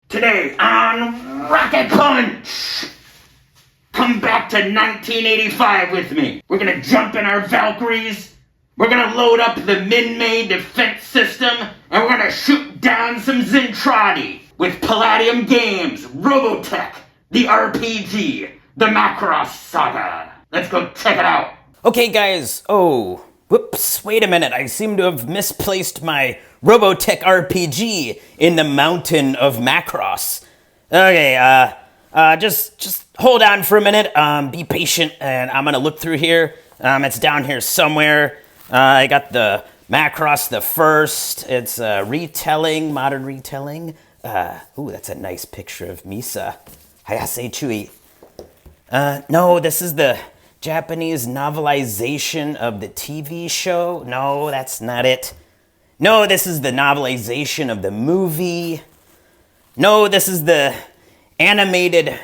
Today on Rocket Punch! Come back to 1985 with me. We're gonna jump in our Valkyries, we're gonna load up the Min-May defense system, and we're gonna shoot down some Zentradi with Palladium Games, Robotech, the RPG, the Macross Saga. Let's go check it out. Okay, guys. Oh, whoops. Wait a minute. I seem to have misplaced my Robotech RPG in the mountain of Macross. Okay, just hold on for a minute. Be patient, and I'm gonna look through here. It's down here somewhere. I got the Macross the First. It's retelling, modern retelling. Ooh, that's a nice picture of Misa. Hayase Chui. No, this is the Japanese novelization of the TV show. No, that's not it. No, this is the novelization of the movie. No, this is the animated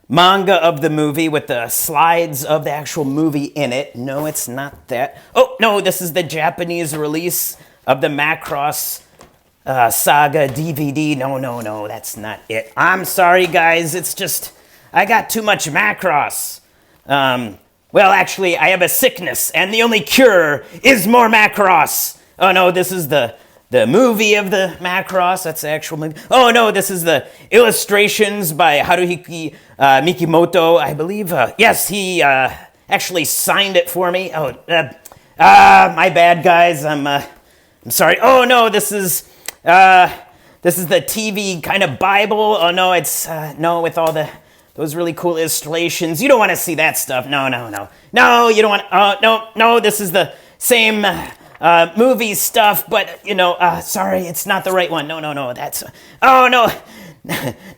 manga of the movie with the slides of the actual movie in it. No, it's not that. Oh, no, this is the Japanese release of the Macross Saga DVD. No, that's not it. I'm sorry, guys. It's just, I got too much Macross. Well, actually, I have a sickness, and the only cure is more Macross. Oh, no, this is the movie of the Macross. That's the actual movie. Oh, no, this is the illustrations by Haruhiki Mikimoto, I believe. Yes, he actually signed it for me. Oh, my bad, guys. I'm sorry. Oh, no, this is the TV kind of Bible. Oh, no, it's, no, with all those really cool illustrations. You don't want to see that stuff. No, you don't want, no, this is the same movie stuff, but, sorry, it's not the right one. No, that's, oh, no,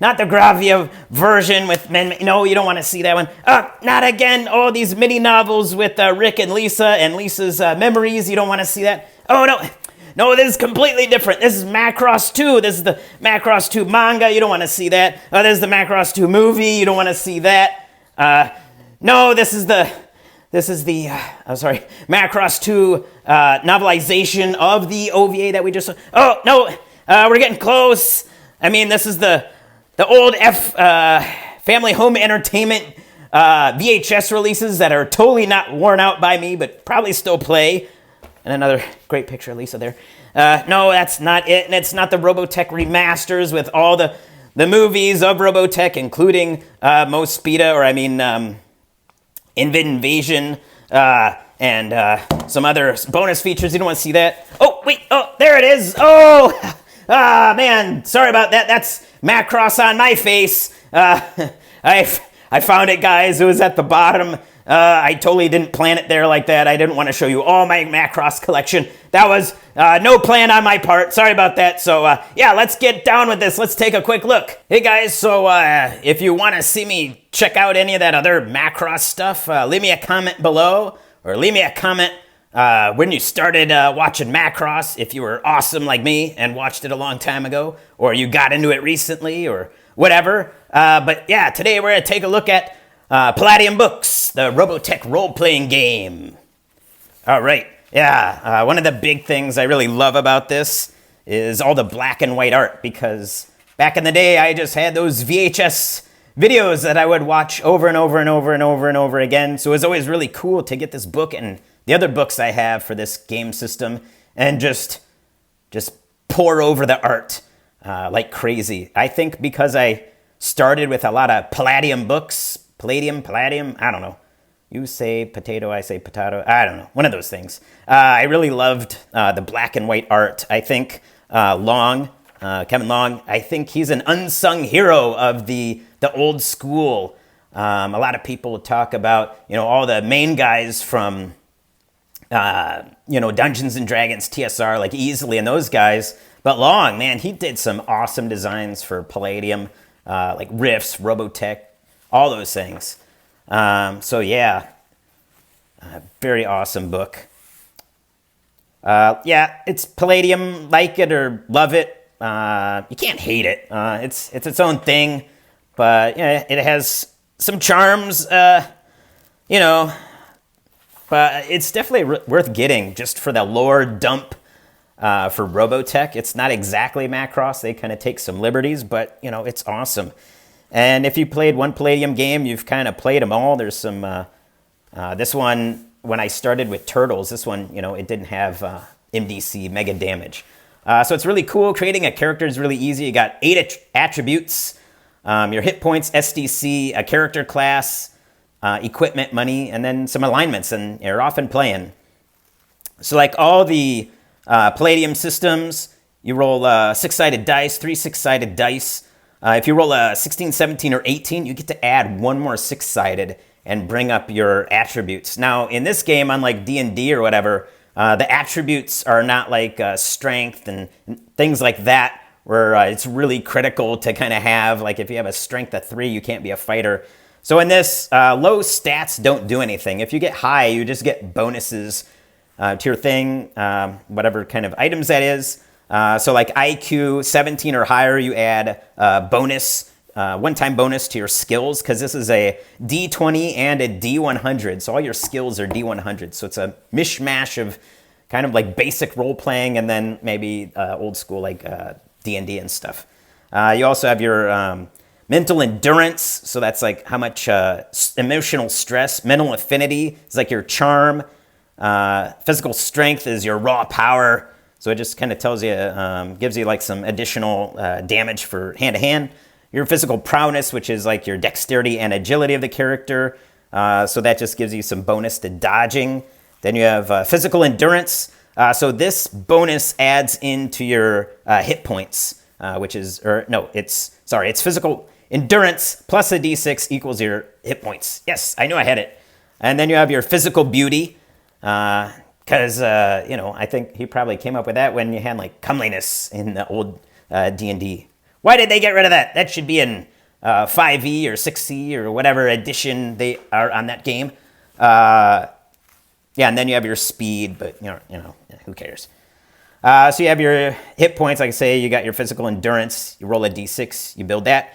not the Gravia version with men. No, you don't want to see that one. Not again. Oh, these mini novels with Rick and Lisa's memories. You don't want to see that. Oh, no, this is completely different. This is Macross 2. This is the Macross 2 manga. You don't want to see that. This is the Macross 2 movie. You don't want to see that. No, this is the Macross 2 novelization of the OVA that we just saw. Oh, no, we're getting close. I mean, this is the old Family Home Entertainment VHS releases that are totally not worn out by me, but probably still play. And another great picture of Lisa there. No, that's not it. And it's not the Robotech remasters with all the movies of Robotech, including Invasion, and some other bonus features. You don't want to see that. Oh, wait. Oh, there it is. Oh, man. Sorry about that. That's Macross on my face. I found it, guys. It was at the bottom. I totally didn't plan it there like that. I didn't want to show you all my Macross collection. That was no plan on my part. Sorry about that. So, yeah, let's get down with this. Let's take a quick look. Hey, guys, so if you want to see me check out any of that other Macross stuff, leave me a comment below, or leave me a comment when you started watching Macross, if you were awesome like me and watched it a long time ago, or you got into it recently, or whatever. But, yeah, today we're going to take a look at Palladium Books, the Robotech role-playing game. All right, yeah, one of the big things I really love about this is all the black and white art, because back in the day, I just had those VHS videos that I would watch over and over and over and over and over again, so it was always really cool to get this book and the other books I have for this game system and just pour over the art like crazy. I think because I started with a lot of Palladium books, Palladium, I don't know. You say potato, I say potato. I don't know. One of those things. I really loved the black and white art. I think Kevin Long, I think he's an unsung hero of the old school. A lot of people talk about, all the main guys from, Dungeons and Dragons, TSR, like Easily and those guys. But Long, man, he did some awesome designs for Palladium, like Riffs, Robotech, all those things. So yeah, very awesome book. Yeah, it's Palladium, like it or love it. You can't hate it. It's its own thing, but it has some charms, but it's definitely worth getting just for the lore dump for Robotech. It's not exactly Macross. They kind of take some liberties, but, it's awesome. And if you played one Palladium game, you've kind of played them all. There's some, this one, when I started with Turtles, this one, it didn't have MDC, Mega Damage. So it's really cool. Creating a character is really easy. You got 8 attributes, your hit points, SDC, a character class, equipment, money, and then some alignments, and you're off and playing. So like all the Palladium systems, you roll 6-sided dice, 3 6-sided dice. If you roll a 16, 17, or 18, you get to add one more 6-sided and bring up your attributes. Now, in this game, unlike D&D or whatever, the attributes are not like strength and things like that, where it's really critical to kind of have, like if you have a strength of 3, you can't be a fighter. So in this, low stats don't do anything. If you get high, you just get bonuses to your thing, whatever kind of items that is. So like IQ 17 or higher, you add bonus, one-time bonus to your skills, because this is a D20 and a D100. So all your skills are D100. So it's a mishmash of kind of like basic role-playing and then maybe old school like D&D and stuff. You also have your mental endurance. So that's like how much emotional stress. Mental affinity is like your charm. Physical strength is your raw power. So it just kind of tells you, gives you like some additional damage for hand-to-hand. Your physical prowess, which is like your dexterity and agility of the character. So that just gives you some bonus to dodging. Then you have physical endurance. So this bonus adds into your hit points, it's physical endurance plus a d6 equals your hit points. Yes, I knew I had it. And then you have your physical beauty. Because, I think he probably came up with that when you had, like, comeliness in the old D&D. Why did they get rid of that? That should be in 5e or 6e or whatever edition they are on that game. And then you have your speed, but, who cares? So you have your hit points. Like I say, you got your physical endurance. You roll a d6. You build that.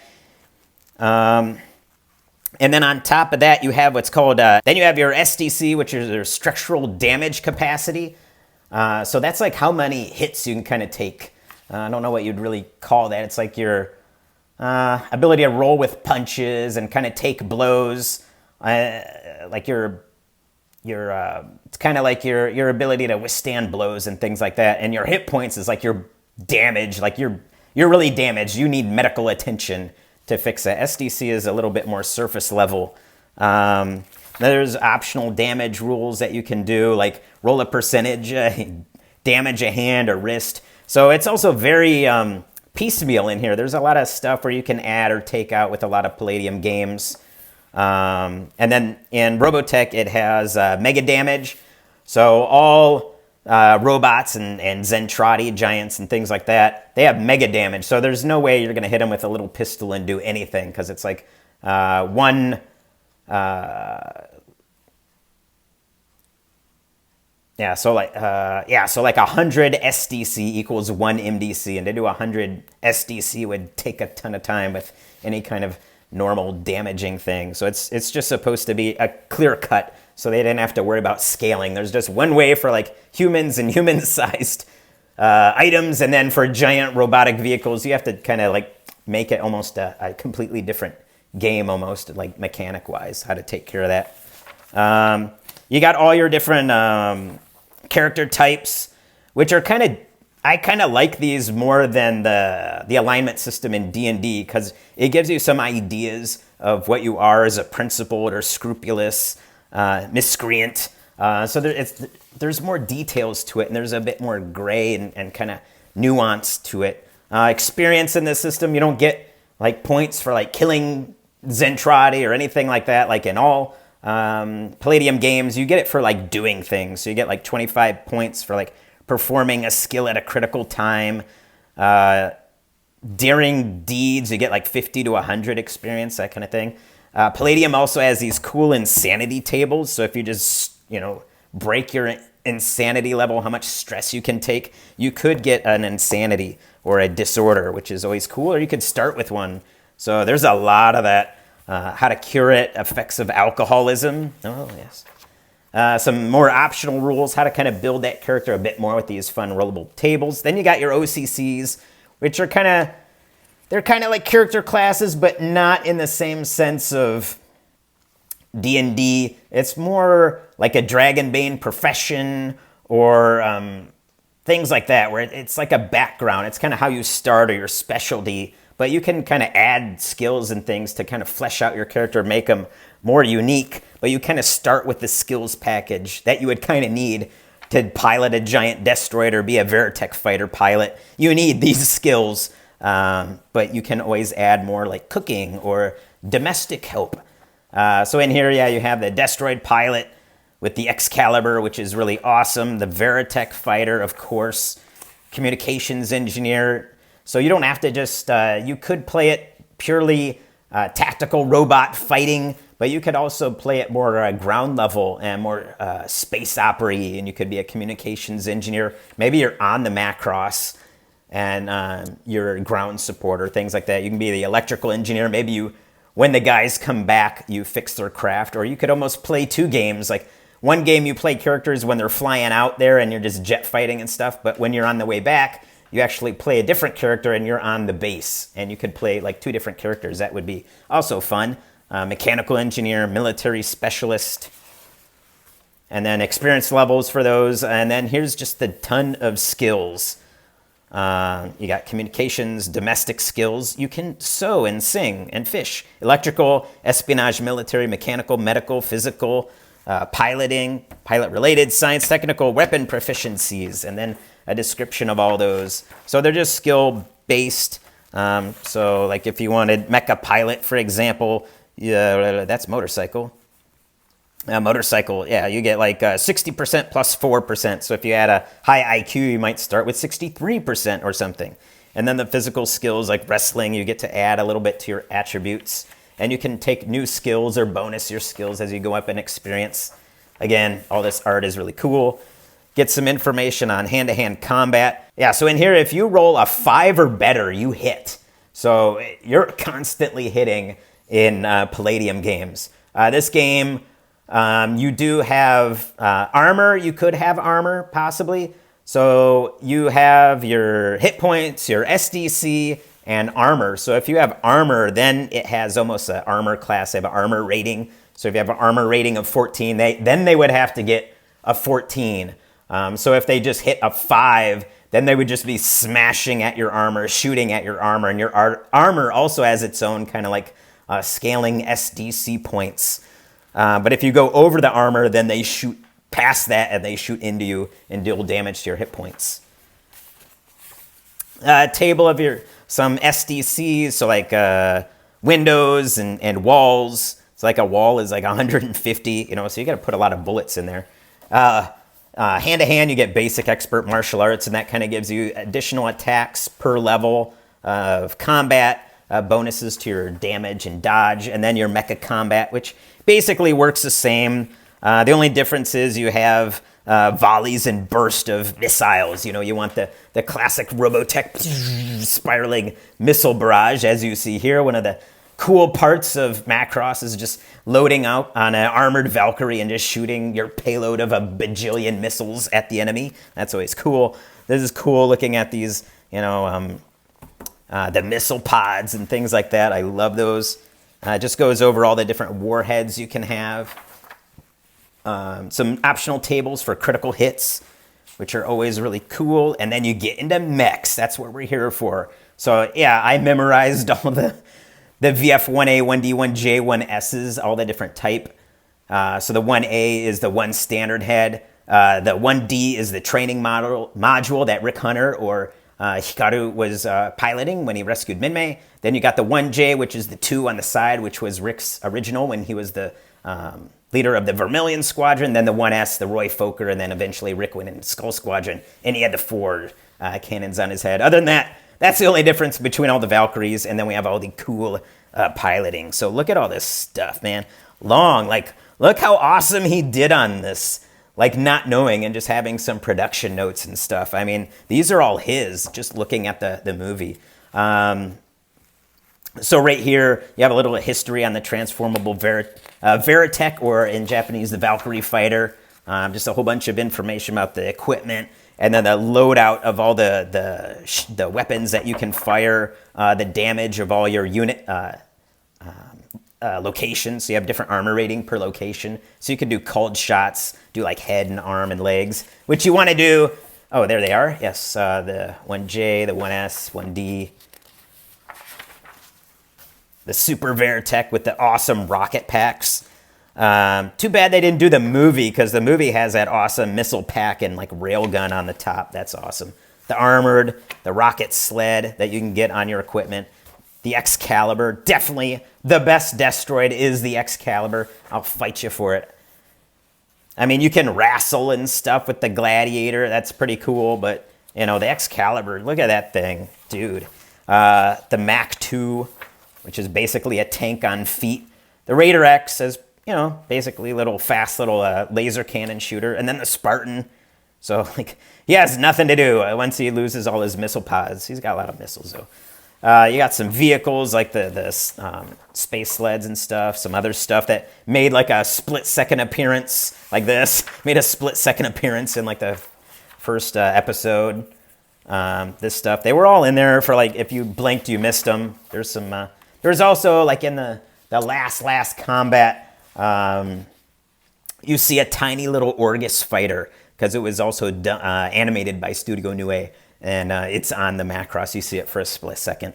And then on top of that, you have what's called, then you have your SDC, which is your structural damage capacity. So that's like how many hits you can kind of take. I don't know what you'd really call that. It's like your ability to roll with punches and kind of take blows. Like it's kind of like your ability to withstand blows and things like that. And your hit points is like your damage. Like you're really damaged. You need medical attention to fix it. SDC is a little bit more surface level. There's optional damage rules that you can do, like roll a percentage, damage a hand or wrist. So it's also very piecemeal in here. There's a lot of stuff where you can add or take out with a lot of Palladium games. And then in Robotech, it has mega damage. So all robots and Zentradi giants and things like that, they have mega damage. So there's no way you're going to hit them with a little pistol and do anything, because it's like so like 100 SDC equals 1 MDC, and to do 100 SDC would take a ton of time with any kind of normal damaging thing. So it's just supposed to be a clear cut, so they didn't have to worry about scaling. There's just one way for like humans and human-sized items, and then for giant robotic vehicles, you have to kind of like make it almost a completely different game, almost like mechanic-wise, how to take care of that. You got all your different character types, which are I kind of like these more than the alignment system in D&D, because it gives you some ideas of what you are as a principled or scrupulous miscreant. So there's more details to it, and there's a bit more gray and kind of nuance to it. Experience in this system, you don't get like points for like killing Zentradi or anything like that. Like in all Palladium games, you get it for like doing things. So you get like 25 points for like performing a skill at a critical time. Daring deeds, you get like 50 to 100 experience, that kind of thing. Palladium also has these cool insanity tables. So if you just, break your insanity level, how much stress you can take, you could get an insanity or a disorder, which is always cool, or you could start with one. So there's a lot of that. How to cure it, effects of alcoholism. Oh, yes. Some more optional rules, how to kind of build that character a bit more with these fun rollable tables. Then you got your OCCs, which are they're kind of like character classes, but not in the same sense of D&D. It's more like a Dragonbane profession or things like that, where it's like a background. It's kind of how you start or your specialty, but you can kind of add skills and things to kind of flesh out your character, make them more unique, but you kind of start with the skills package that you would kind of need to pilot a giant destroyer or be a Veritech fighter pilot. You need these skills, but you can always add more like cooking or domestic help. So in here, yeah, you have the Destroid pilot with the Excalibur, which is really awesome. The Veritech fighter, of course. Communications engineer. So you don't have to just, you could play it purely tactical robot fighting, but you could also play it more ground level and more space opera-y, and you could be a communications engineer. Maybe you're on the Macross and you're a ground supporter, things like that. You can be the electrical engineer. Maybe you, when the guys come back, you fix their craft, or you could almost play two games. Like one game you play characters when they're flying out there and you're just jet fighting and stuff, but when you're on the way back, you actually play a different character and you're on the base, and you could play like two different characters. That would be also fun. Mechanical engineer, military specialist, and then experience levels for those. And then here's just a ton of skills. You got communications, domestic skills. You can sew and sing and fish. Electrical, espionage, military, mechanical, medical, physical, piloting, pilot-related, science, technical, weapon proficiencies, and then a description of all those. So they're just skill-based. So like if you wanted mecha pilot, for example, yeah, that's motorcycle. Motorcycle, yeah, you get like 60% plus 4%. So if you had a high IQ, you might start with 63% or something. And then the physical skills like wrestling, you get to add a little bit to your attributes. And you can take new skills or bonus your skills as you go up in experience. Again, all this art is really cool. Get some information on hand-to-hand combat. Yeah, so in here, if you roll a 5 or better, you hit. So you're constantly hitting in Palladium games. This game, you do have armor. You could have armor, possibly. So you have your hit points, your SDC, and armor. So if you have armor, then it has almost an armor class. They have an armor rating. So if you have an armor rating of 14, then they would have to get a 14. So if they just hit a 5, then they would just be smashing at your armor, shooting at your armor. And your armor also has its own kind of like scaling SDC points. But if you go over the armor, then they shoot past that and they shoot into you and deal damage to your hit points. Table of some SDCs, so like windows and walls. So like a wall is like 150, so you got to put a lot of bullets in there. Hand-to-hand, you get basic expert martial arts, and that kind of gives you additional attacks per level of combat, bonuses to your damage and dodge, and then your mecha combat, which basically works the same. The only difference is you have volleys and burst of missiles. You want the classic Robotech spiraling missile barrage, as you see here. One of the cool parts of Macross is just loading out on an armored Valkyrie and just shooting your payload of a bajillion missiles at the enemy. That's always cool. This is cool looking at these, the missile pods and things like that. I love those. It just goes over all the different warheads you can have. Some optional tables for critical hits, which are always really cool. And then you get into mechs. That's what we're here for. So yeah, I memorized all the VF1A, 1D, 1J, 1Ss, all the different type. So the 1A is the one standard head. The 1D is the training module that Rick Hunter or Hikaru was piloting when he rescued Minmay. Then you got the 1J, which is the 2 on the side, which was Rick's original when he was the leader of the Vermilion Squadron. Then the 1S, the Roy Fokker, and then eventually Rick went in Skull Squadron, and he had the 4 cannons on his head. Other than that, that's the only difference between all the Valkyries, and then we have all the cool piloting. So look at all this stuff, man. Look how awesome he did on this. Like not knowing and just having some production notes and stuff. I mean, these are all his, just looking at the movie. So right here, you have a little history on the transformable Veritech, or in Japanese, the Valkyrie fighter. Just a whole bunch of information about the equipment, and then the loadout of all the weapons that you can fire, the damage of all your unit locations. So you have different armor rating per location. So you can do cold shots, do like head and arm and legs, which you want to do. Oh, there they are. Yes, the 1J, the 1S, 1D. The Super Veritech with the awesome rocket packs. Too bad they didn't do the movie, because the movie has that awesome missile pack and like railgun on the top. That's awesome. The armored, the rocket sled that you can get on your equipment. The Excalibur, definitely the best Destroid is the Excalibur. I'll fight you for it. I mean, you can wrestle and stuff with the Gladiator. That's pretty cool, but, you know, the Excalibur, look at that thing, dude. The Mach 2, which is basically a tank on feet. The Raider X is, you know, basically fast little laser cannon shooter. And then the Spartan. So, like, he has nothing to do once he loses all his missile pods. He's got a lot of missiles, though. You got some vehicles like the space sleds and stuff, some other stuff that made like a split-second appearance, like this. Made a split-second appearance in like the first episode. This stuff. They were all in there for like, if you blinked, you missed them. There's some, there's also like in the last combat, you see a tiny little Orgus fighter, because it was also animated by Studio Nue. And it's on the Macross. You see it for a split second.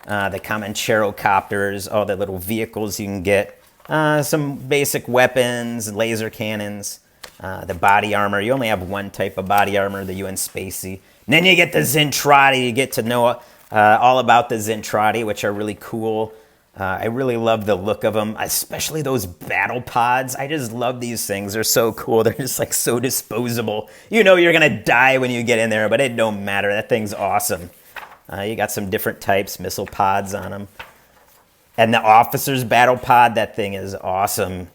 The Comanchero copters, all the little vehicles you can get. Some basic weapons, laser cannons. The body armor. You only have one type of body armor, the UN Spacey. And then you get the Zentradi. You get to know all about the Zentradi, which are really cool. I really love the look of them, especially those battle pods. I just love these things. They're so cool. They're just like so disposable. You know you're going to die when you get in there, but it don't matter. That thing's awesome. You got some different types, missile pods on them. And the officer's battle pod, that thing is awesome.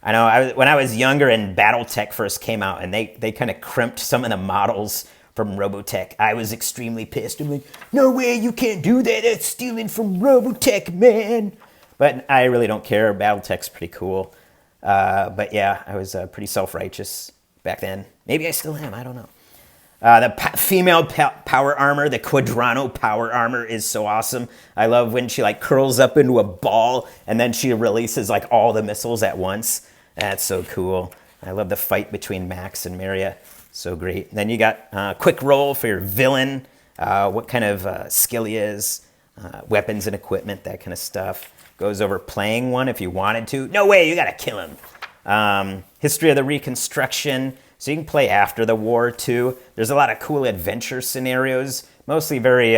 I know when I was younger and Battletech first came out, and they kind of crimped some of the models from Robotech, I was extremely pissed. I'm like, no way, you can't do that. That's stealing from Robotech, man. But I really don't care. Battletech's pretty cool. But yeah, I was pretty self-righteous back then. Maybe I still am. I don't know. The female power armor, the Quadrano power armor, is so awesome. I love when she like curls up into a ball and then she releases like all the missiles at once. That's so cool. I love the fight between Max and Maria. So great. Then you got quick roll for your villain, what kind of skill he is, weapons and equipment, that kind of stuff. Goes over playing one if you wanted to. No way, you gotta kill him. History of the Reconstruction, so you can play after the war too. There's a lot of cool adventure scenarios, mostly very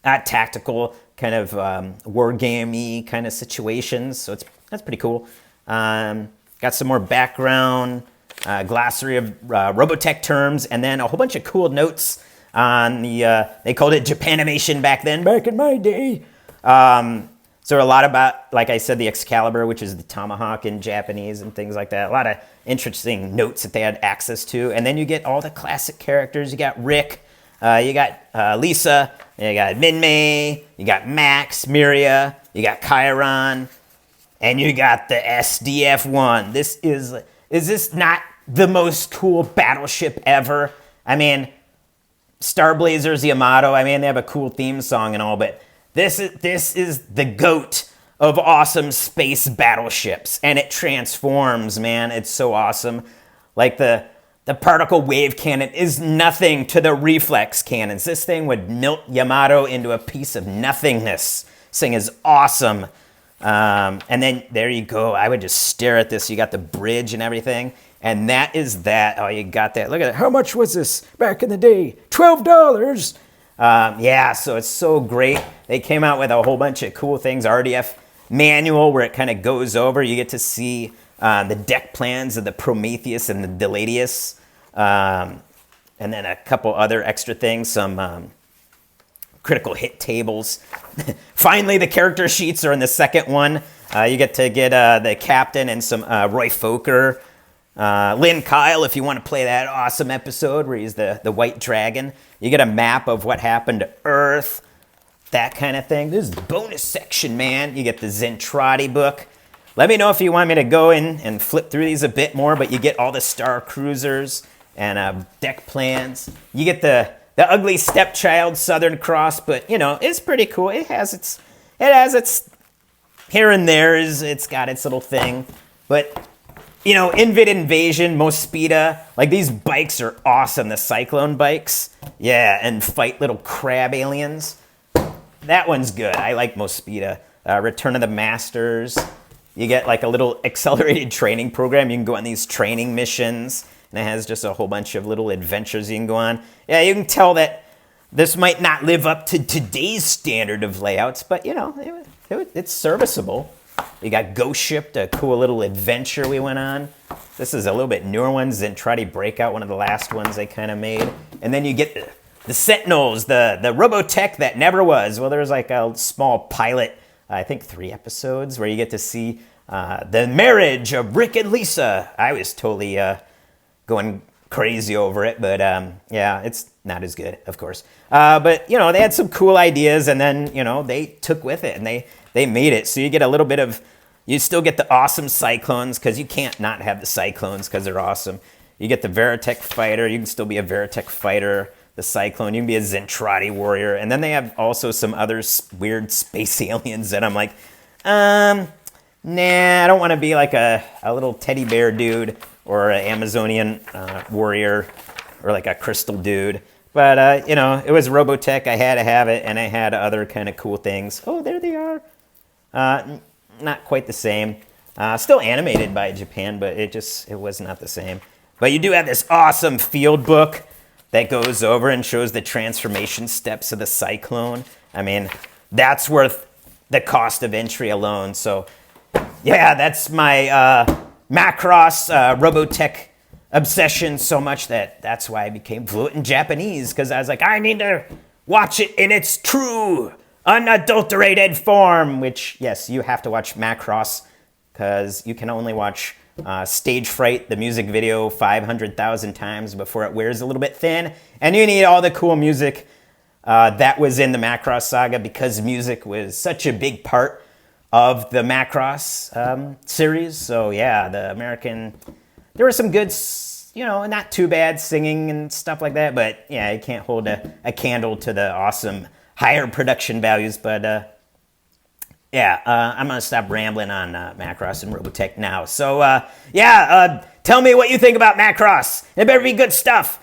tactical, kind of war game-y kind of situations. So that's pretty cool. Got some more background. Glossary of Robotech terms, and then a whole bunch of cool notes on the, they called it Japanimation back in my day. So a lot about, like I said, the Excalibur, which is the tomahawk in Japanese and things like that. A lot of interesting notes that they had access to. And then you get all the classic characters. You got Rick, you got Lisa, you got Minmay, you got Max, Miria, you got Chiron, and you got the SDF-1. Is this not the most cool battleship ever? I mean, Star Blazers, Yamato, I mean, they have a cool theme song and all, but this is the GOAT of awesome space battleships, and it transforms, man. It's so awesome. Like the particle wave cannon is nothing to the reflex cannons. This thing would melt Yamato into a piece of nothingness. This thing is awesome. And then there you go. I would just stare at this. You got the bridge and everything. And that is that. Oh, you got that. Look at that. How much was this back in the day? $12. Yeah, so it's so great. They came out with a whole bunch of cool things. RDF manual where it kind of goes over. You get to see the deck plans of the Prometheus and the Deladius. And then a couple other extra things. Some critical hit tables. Finally, the character sheets are in the second one. You get to get the captain and some Roy Fokker. Lynn Kyle, if you want to play that awesome episode where he's the white dragon. You get a map of what happened to Earth, that kind of thing. This is the bonus section, man. You get the Zentradi book, let me know if you want me to go in and flip through these a bit more, but you get all the Star Cruisers and deck plans. You get the ugly stepchild Southern Cross, but you know, it's pretty cool. It has its here and there, it's got its little thing. But you know, Invid Invasion, Mospita, like these bikes are awesome. The Cyclone bikes, yeah, and fight little crab aliens. That one's good. I like Mospita. Return of the Masters. You get like a little accelerated training program. You can go on these training missions, and it has just a whole bunch of little adventures you can go on. Yeah, you can tell that this might not live up to today's standard of layouts, but you know, it's serviceable. You got Ghost Ship, a cool little adventure we went on. This is a little bit newer one, Zentradi Breakout, one of the last ones they kind of made. And then you get the Sentinels, the Robotech that never was. Well, there's like a small pilot, I think 3 episodes, where you get to see the marriage of Rick and Lisa. I was totally going crazy over it, but yeah, it's not as good, of course. But, you know, they had some cool ideas, and then, you know, they took with it, and they made it. So you get a little bit of, you still get the awesome Cyclones, because you can't not have the Cyclones, because they're awesome. You get the Veritech Fighter. You can still be a Veritech Fighter. The Cyclone. You can be a Zentradi Warrior. And then they have also some other weird space aliens that I'm like, nah, I don't want to be like a little teddy bear dude or an Amazonian warrior or like a crystal dude. But, you know, it was Robotech. I had to have it, and I had other kind of cool things. Oh, there they are. Not quite the same. Still animated by Japan, but it was not the same. But you do have this awesome field book that goes over and shows the transformation steps of the Cyclone. I mean, that's worth the cost of entry alone. So, yeah, that's my Macross Robotech obsession so much that's why I became fluent in Japanese, because I was like, I need to watch it in its true, unadulterated form, which, yes, you have to watch Macross, because you can only watch Stage Fright, the music video, 500,000 times before it wears a little bit thin. And you need all the cool music that was in the Macross saga, because music was such a big part of the Macross series. So yeah, there were some good, you know, not too bad singing and stuff like that, but yeah, you can't hold a candle to the awesome higher production values. But yeah, I'm going to stop rambling on Macross and Robotech now. So, yeah, tell me what you think about Macross. It better be good stuff.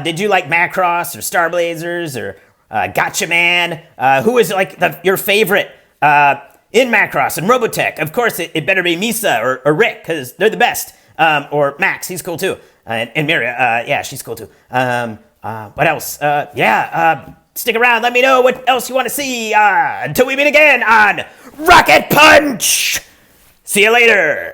Did you like Macross or Star Blazers or Gotcha Man? Who is like your favorite in Macross and Robotech? Of course, it better be Misa or Rick, because they're the best. Or Max, he's cool too. And Miria, yeah, she's cool too. What else? Stick around. Let me know what else you want to see until we meet again on Rocket Punch. See you later.